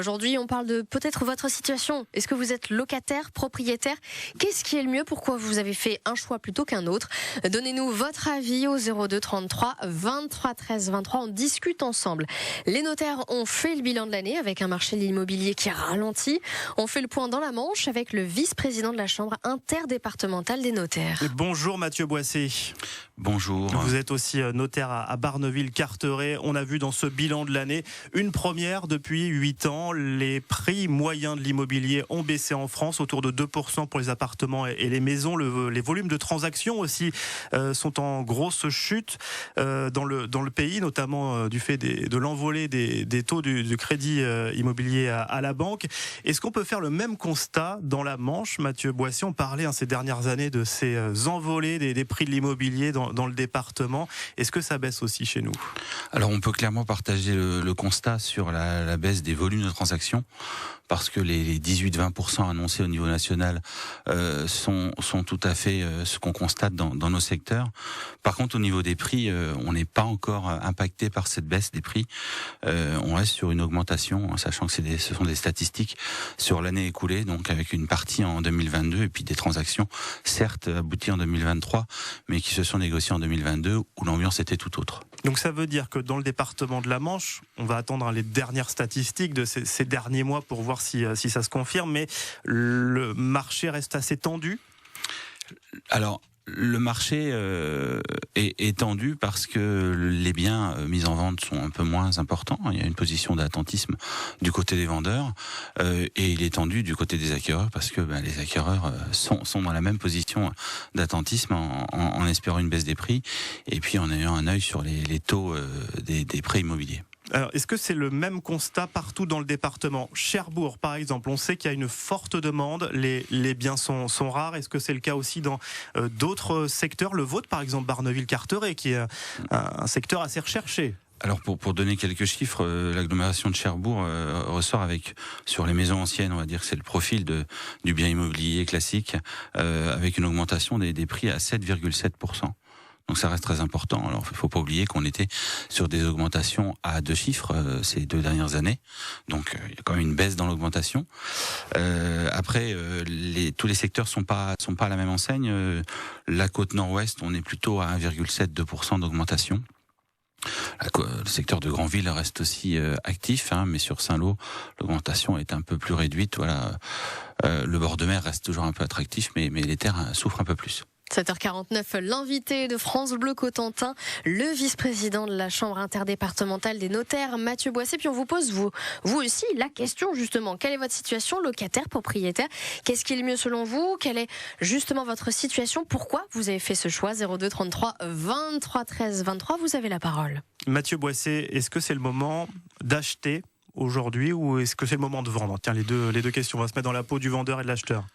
Aujourd'hui, on parle de peut-être votre situation. Est-ce que vous êtes locataire, propriétaire? Qu'est-ce qui est le mieux? Pourquoi vous avez fait un choix plutôt qu'un autre? Donnez-nous votre avis au 02 33 23 13 23. On discute ensemble. Les notaires ont fait le bilan de l'année avec un marché de l'immobilier qui ralentit. On fait le point dans la Manche avec le vice-président de la Chambre interdépartementale des notaires. Bonjour Mathieu Boissé. Bonjour. Vous êtes aussi notaire à Barneville-Carteret. On a vu dans ce bilan de l'année une première depuis 8 ans. Les prix moyens de l'immobilier ont baissé en France, autour de 2% pour les appartements et les maisons. Les volumes de transactions aussi sont en grosse chute dans le pays, notamment du fait de l'envolée des taux du crédit immobilier à la banque. Est-ce qu'on peut faire le même constat dans la Manche, Mathieu Boissy? On parlait ces dernières années de ces envolées des prix de l'immobilier dans le département. Est-ce que ça baisse aussi chez nous? Alors on peut clairement partager le constat sur la baisse des volumes de transactions, parce que les 18-20% annoncés au niveau national sont tout à fait ce qu'on constate dans nos secteurs. Par contre, au niveau des prix, on n'est pas encore impacté par cette baisse des prix. On reste sur une augmentation, sachant que ce sont des statistiques sur l'année écoulée, donc avec une partie en 2022 et puis des transactions certes abouties en 2023, mais qui se sont négociées en 2022 où l'ambiance était tout autre. Donc ça veut dire que dans le département de la Manche, on va attendre les dernières statistiques de ces derniers mois pour voir si ça se confirme, mais le marché reste assez tendu? Alors, le marché est tendu parce que les biens mis en vente sont un peu moins importants. Il y a une position d'attentisme du côté des vendeurs et il est tendu du côté des acquéreurs parce que les acquéreurs sont dans la même position d'attentisme en espérant une baisse des prix et puis en ayant un œil sur les taux des prêts immobiliers. Alors, est-ce que c'est le même constat partout dans le département? Cherbourg, par exemple, on sait qu'il y a une forte demande, les biens sont rares. Est-ce que c'est le cas aussi dans d'autres secteurs? Le vôtre, par exemple, Barneville-Carteret, qui est un secteur assez recherché. Alors pour donner quelques chiffres, l'agglomération de Cherbourg ressort avec, sur les maisons anciennes, on va dire que c'est le profil du bien immobilier classique, avec une augmentation des prix à 7,7%. Donc ça reste très important. Alors il faut pas oublier qu'on était sur des augmentations à 2 chiffres ces 2 dernières années. Donc il y a quand même une baisse dans l'augmentation. Après tous les secteurs sont pas à la même enseigne. La côte nord-ouest, on est plutôt à 1,7-2% d'augmentation. Le secteur de Granville reste aussi actif, mais sur Saint-Lô, l'augmentation est un peu plus réduite. Voilà, le bord de mer reste toujours un peu attractif, mais les terres souffrent un peu plus. 7h49, l'invité de France Bleu Cotentin, le vice-président de la Chambre interdépartementale des notaires, Mathieu Boissé. Puis on vous pose, vous aussi, la question justement. Quelle est votre situation, locataire, propriétaire? Qu'est-ce qui est le mieux selon vous? Quelle est justement votre situation? Pourquoi vous avez fait ce choix? 02 33 23 13 23, vous avez la parole. Mathieu Boissé, est-ce que c'est le moment d'acheter aujourd'hui ou est-ce que c'est le moment de vendre? Tiens, les deux questions, on va se mettre dans la peau du vendeur et de l'acheteur.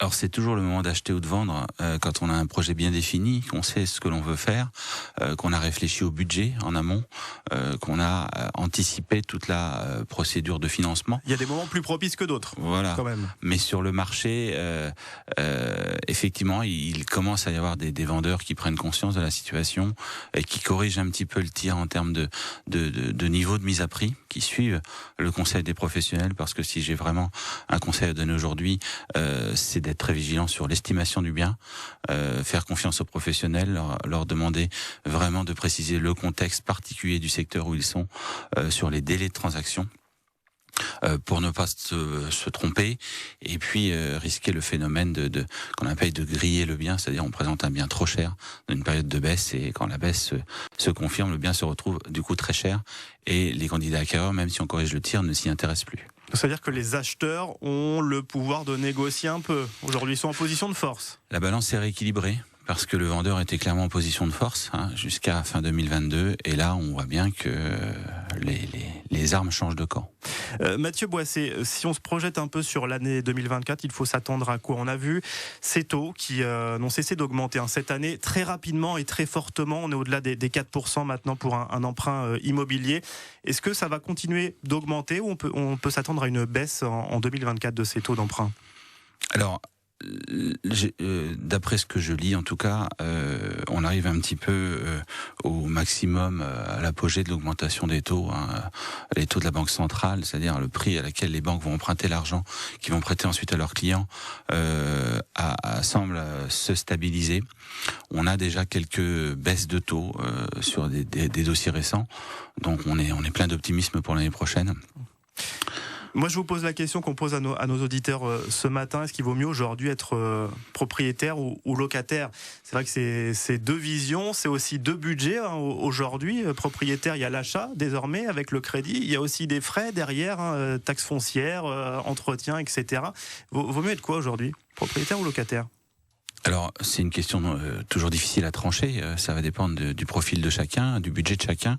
Alors c'est toujours le moment d'acheter ou de vendre quand on a un projet bien défini, qu'on sait ce que l'on veut faire, qu'on a réfléchi au budget en amont, qu'on a anticipé toute la procédure de financement. Il y a des moments plus propices que d'autres. Voilà. Quand même. Mais sur le marché, effectivement, il commence à y avoir des vendeurs qui prennent conscience de la situation et qui corrigent un petit peu le tir en termes de niveau de mise à prix, qui suivent le conseil des professionnels, parce que si j'ai vraiment un conseil à donner aujourd'hui, c'est d'être très vigilant sur l'estimation du bien, faire confiance aux professionnels, leur demander vraiment de préciser le contexte particulier du secteur où ils sont, sur les délais de transaction, pour ne pas se tromper et puis risquer le phénomène qu'on appelle de griller le bien, c'est-à-dire on présente un bien trop cher dans une période de baisse et quand la baisse se confirme, le bien se retrouve du coup très cher et les candidats acquéreurs, même si on corrige le tir, ne s'y intéressent plus. C'est-à-dire que les acheteurs ont le pouvoir de négocier un peu. Aujourd'hui, ils sont en position de force. La balance est rééquilibrée parce que le vendeur était clairement en position de force jusqu'à fin 2022. Et là, on voit bien que les armes changent de camp. Mathieu Boissé, si on se projette un peu sur l'année 2024, il faut s'attendre à quoi? On a vu ces taux qui n'ont cessé d'augmenter cette année très rapidement et très fortement. On est au-delà des 4% maintenant pour un emprunt immobilier. Est-ce que ça va continuer d'augmenter ou on peut s'attendre à une baisse en 2024 de ces taux d'emprunt? Alors, d'après ce que je lis, en tout cas, on arrive un petit peu au maximum, à l'apogée de l'augmentation des taux, les taux de la Banque centrale, c'est-à-dire le prix à laquelle les banques vont emprunter l'argent, qu'ils vont prêter ensuite à leurs clients, semble se stabiliser. On a déjà quelques baisses de taux sur des dossiers récents, donc on est plein d'optimisme pour l'année prochaine. Moi, je vous pose la question qu'on pose à nos auditeurs ce matin. Est-ce qu'il vaut mieux aujourd'hui être propriétaire ou locataire ? C'est vrai que c'est deux visions, c'est aussi deux budgets aujourd'hui. Propriétaire, il y a l'achat désormais avec le crédit. Il y a aussi des frais derrière, taxes foncières, entretien, etc. Vaut mieux être quoi aujourd'hui ? Propriétaire ou locataire ? Alors, c'est une question toujours difficile à trancher. Ça va dépendre du profil de chacun, du budget de chacun.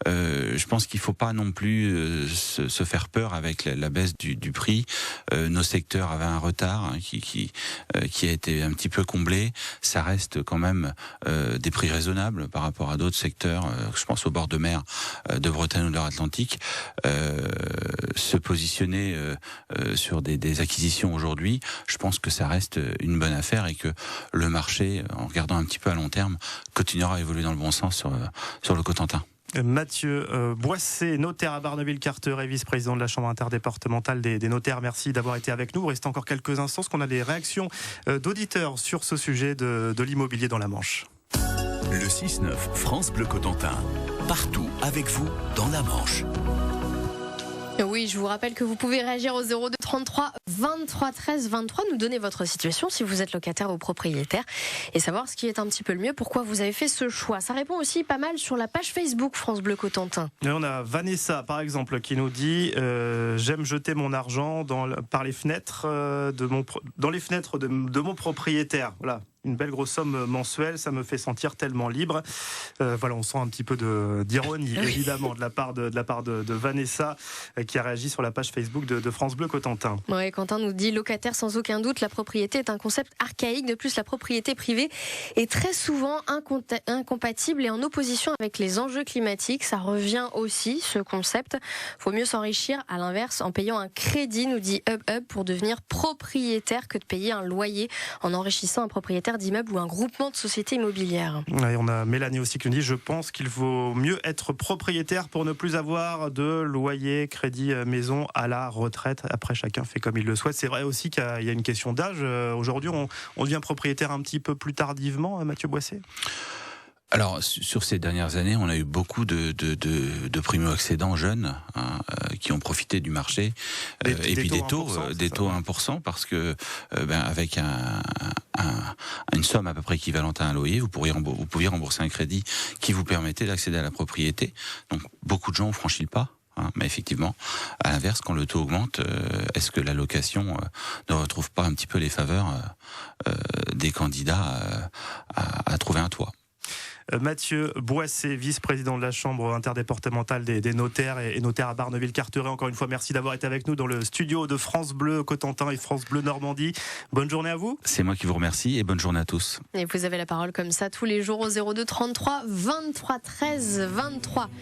Je pense qu'il faut pas non plus se faire peur avec la baisse du prix. Nos secteurs avaient un retard qui a été un petit peu comblé. Ça reste quand même des prix raisonnables par rapport à d'autres secteurs. Je pense au bord de mer de Bretagne ou de l'Atlantique. Se positionner sur des acquisitions aujourd'hui, je pense que ça reste une bonne affaire et que le marché, en regardant un petit peu à long terme, continuera à évoluer dans le bon sens sur le Cotentin. Mathieu Boissé, notaire à Barneville-Carteret, vice-président de la Chambre interdépartementale des notaires. Merci d'avoir été avec nous. Vous restez encore quelques instants, parce qu'on a des réactions d'auditeurs sur ce sujet de l'immobilier dans la Manche. Le 6-9, France Bleu Cotentin. Partout avec vous dans la Manche. Oui, je vous rappelle que vous pouvez réagir au 02 33 23 13 23, nous donner votre situation si vous êtes locataire ou propriétaire et savoir ce qui est un petit peu le mieux, pourquoi vous avez fait ce choix. Ça répond aussi pas mal sur la page Facebook France Bleu Cotentin. Et on a Vanessa par exemple qui nous dit j'aime jeter mon argent par les fenêtres dans les fenêtres de mon propriétaire. Voilà. Une belle grosse somme mensuelle, ça me fait sentir tellement libre. Voilà, on sent un petit peu d'ironie, évidemment, de la part de Vanessa, qui a réagi sur la page Facebook de France Bleu Cotentin. Oui, Quentin nous dit locataire sans aucun doute, la propriété est un concept archaïque. De plus, la propriété privée est très souvent incompatible et en opposition avec les enjeux climatiques. Ça revient aussi, ce concept. Faut mieux s'enrichir, à l'inverse, en payant un crédit, nous dit Hub pour devenir propriétaire que de payer un loyer en enrichissant un propriétaire d'immeuble ou un groupement de sociétés immobilières. Et on a Mélanie aussi qui nous dit je pense qu'il vaut mieux être propriétaire pour ne plus avoir de loyer, crédit maison à la retraite. Après, chacun fait comme il le souhaite. C'est vrai aussi qu'il y a une question d'âge. Aujourd'hui, on devient propriétaire un petit peu plus tardivement, Mathieu Boissé ? Alors, sur ces dernières années, on a eu beaucoup de primo-accédants jeunes qui ont profité du marché et puis des taux à 1%, parce que avec une somme à peu près équivalente à un loyer, vous pouviez rembourser un crédit qui vous permettait d'accéder à la propriété. Donc, beaucoup de gens ont franchi le pas. Mais effectivement, à l'inverse, quand le taux augmente, est-ce que la location ne retrouve pas un petit peu les faveurs des candidats à trouver un toit ? Mathieu Boissé, vice-président de la Chambre interdépartementale des notaires et notaire à Barneville-Carteret. Encore une fois, merci d'avoir été avec nous dans le studio de France Bleu Cotentin et France Bleu Normandie. Bonne journée à vous. C'est moi qui vous remercie et bonne journée à tous. Et vous avez la parole comme ça tous les jours au 02 33 23 13 23.